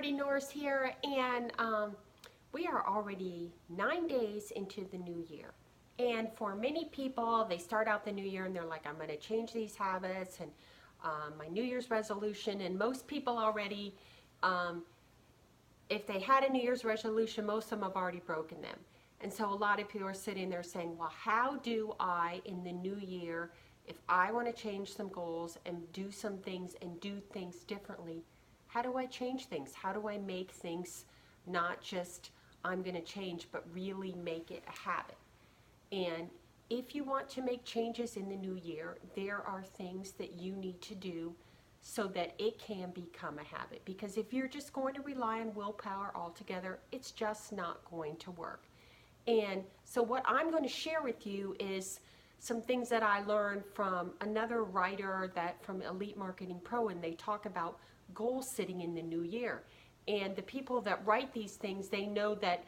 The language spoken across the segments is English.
Marty Norris here, and we are already 9 days into the new year. And for many people, they start out the new year and they're like, I'm going to change these habits and my New Year's resolution. And most people already, if they had a New Year's resolution, most of them have already broken them. And so a lot of people are sitting there saying, well, how do I, in the new year, if I want to change some goals and do some things and do things differently, how do I change things? How do I make things not just I'm going to change, but really make it a habit? And if you want to make changes in the new year, there are things that you need to do so that it can become a habit. Because if you're just going to rely on willpower altogether, it's just not going to work. And so what I'm going to share with you is some things that I learned from another writer that from Elite Marketing Pro, and they talk about goal setting in the new year. And the people that write these things, they know that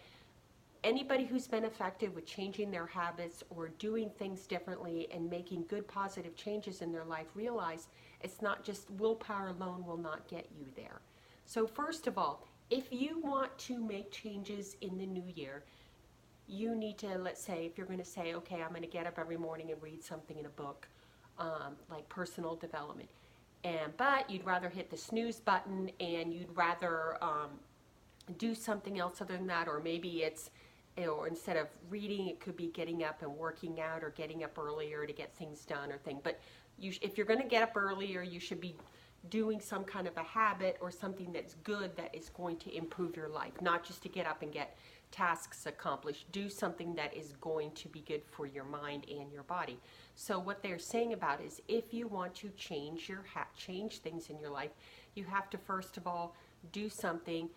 anybody who's been effective with changing their habits or doing things differently and making good positive changes in their life realize it's not just willpower alone will not get you there. So first of all, if you want to make changes in the new year, you need to, let's say, if you're going to say, okay, I'm going to get up every morning and read something in a book, like personal development, but you'd rather hit the snooze button and you'd rather do something else other than that, or maybe it's, or instead of reading, it could be getting up and working out or getting up earlier to get things done or thing. But if you're going to get up earlier, you should be doing some kind of a habit or something that's good that is going to improve your life, not just to get up and get tasks accomplished. Do something that is going to be good for your mind and your body. So what they're saying about is if you want to change change things in your life, you have to first of all do something,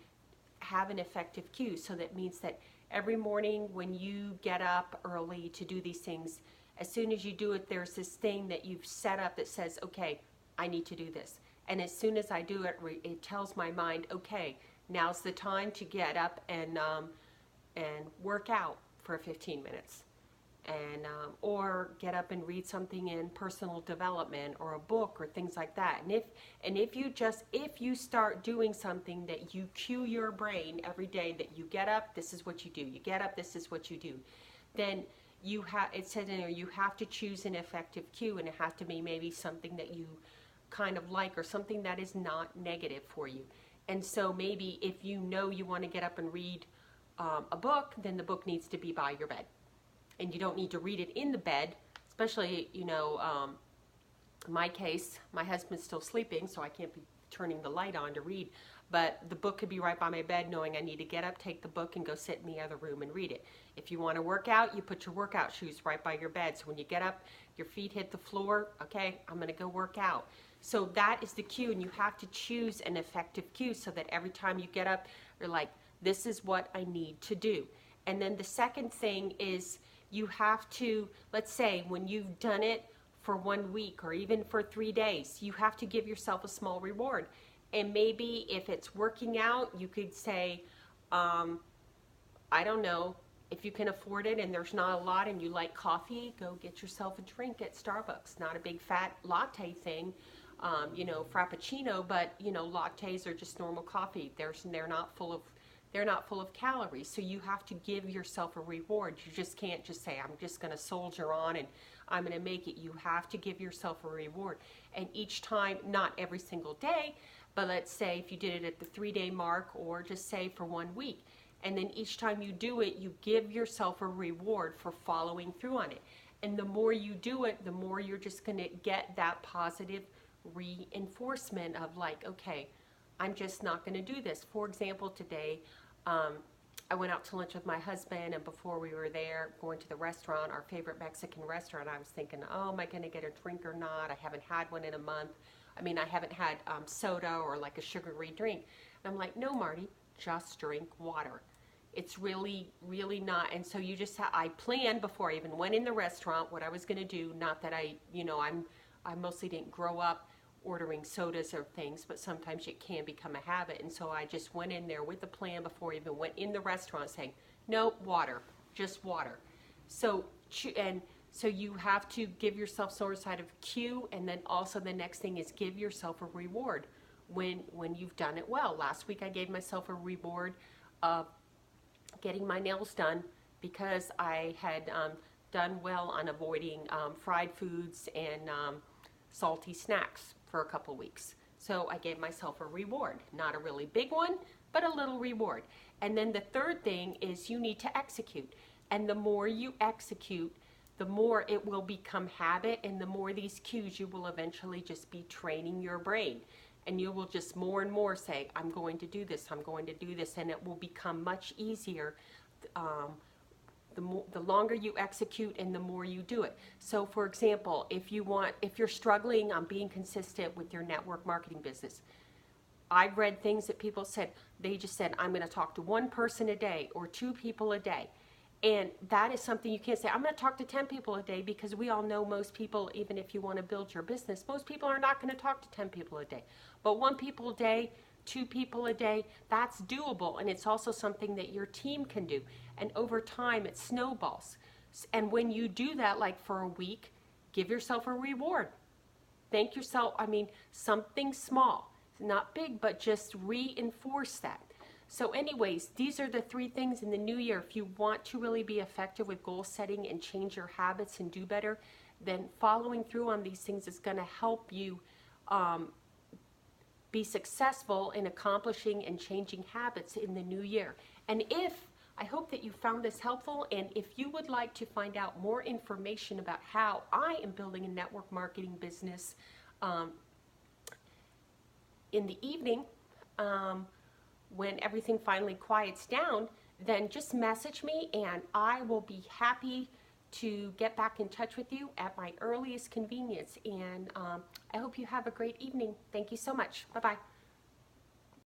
have an effective cue. So that means that every morning when you get up early to do these things, as soon as you do it, there's this thing that you've set up that says, okay, I need to do this. And as soon as I do it, it tells my mind, okay, now's the time to get up and work out for 15 minutes. And or get up and read something in personal development or a book or things like that. And if you start doing something that you cue your brain every day that you get up, this is what you do. You get up, this is what you do. Then it said in there you have to choose an effective cue, and it has to be maybe something that you kind of like or something that is not negative for you. And so maybe if you know you want to get up and read a book, then the book needs to be by your bed. And you don't need to read it in the bed, especially, in my case, my husband's still sleeping, so I can't be turning the light on to read. But the book could be right by my bed, knowing I need to get up, take the book, and go sit in the other room and read it. If you want to work out, you put your workout shoes right by your bed. So when you get up, your feet hit the floor, okay, I'm going to go work out. So that is the cue, and you have to choose an effective cue so that every time you get up, you're like, this is what I need to do. And then the second thing is you have to, let's say when you've done it for 1 week or even for 3 days, you have to give yourself a small reward. And maybe if it's working out, you could say, I don't know, if you can afford it and there's not a lot and you like coffee, go get yourself a drink at Starbucks. Not a big fat latte thing, frappuccino, but lattes are just normal coffee. They're not full of calories. So you have to give yourself a reward. You just can't just say, I'm just going to soldier on and I'm going to make it. You have to give yourself a reward. And each time, not every single day, but let's say if you did it at the 3-day mark, or just say for 1 week. And then each time you do it, you give yourself a reward for following through on it. And the more you do it, the more you're just going to get that positive reinforcement of like, okay, I'm just not going to do this. For example, today, I went out to lunch with my husband, and before we were there, going to the restaurant, our favorite Mexican restaurant, I was thinking, oh, am I going to get a drink or not? I haven't had one in a month. I haven't had soda or like a sugary drink. And I'm like, no, Marty, just drink water. It's really, really not. And so I planned before I even went in the restaurant what I was going to do. Not that I mostly didn't grow up ordering sodas or things, but sometimes it can become a habit. And so I just went in there with a plan before I even went in the restaurant saying, no, water, just water. So you have to give yourself some sort of cue, and then also the next thing is give yourself a reward. when you've done it well. Last week I gave myself a reward of getting my nails done because I had done well on avoiding fried foods and salty snacks for a couple weeks. So I gave myself a reward, not a really big one, but a little reward. And then the third thing is you need to execute. And the more you execute, the more it will become habit, and the more these cues, you will eventually just be training your brain. And you will just more and more say, I'm going to do this, I'm going to do this, and it will become much easier the longer you execute and the more you do it. So for example, if you're struggling on being consistent with your network marketing business, I've read things that people said, they just said, I'm going to talk to one person a day or 2 people a day. And that is something you can't say, I'm going to talk to 10 people a day, because we all know most people, even if you want to build your business, most people are not going to talk to 10 people a day. But 1 people a day, 2 people a day, that's doable. And it's also something that your team can do. And over time, it snowballs. And when you do that, like for a week, give yourself a reward. Thank yourself, something small, not big, but just reinforce that. So anyways, these are the 3 things in the new year. If you want to really be effective with goal setting and change your habits and do better, then following through on these things is going to help you be successful in accomplishing and changing habits in the new year. And I hope that you found this helpful, and if you would like to find out more information about how I am building a network marketing business in the evening, when everything finally quiets down, then just message me and I will be happy to get back in touch with you at my earliest convenience. And I hope you have a great evening. Thank you so much. Bye-bye.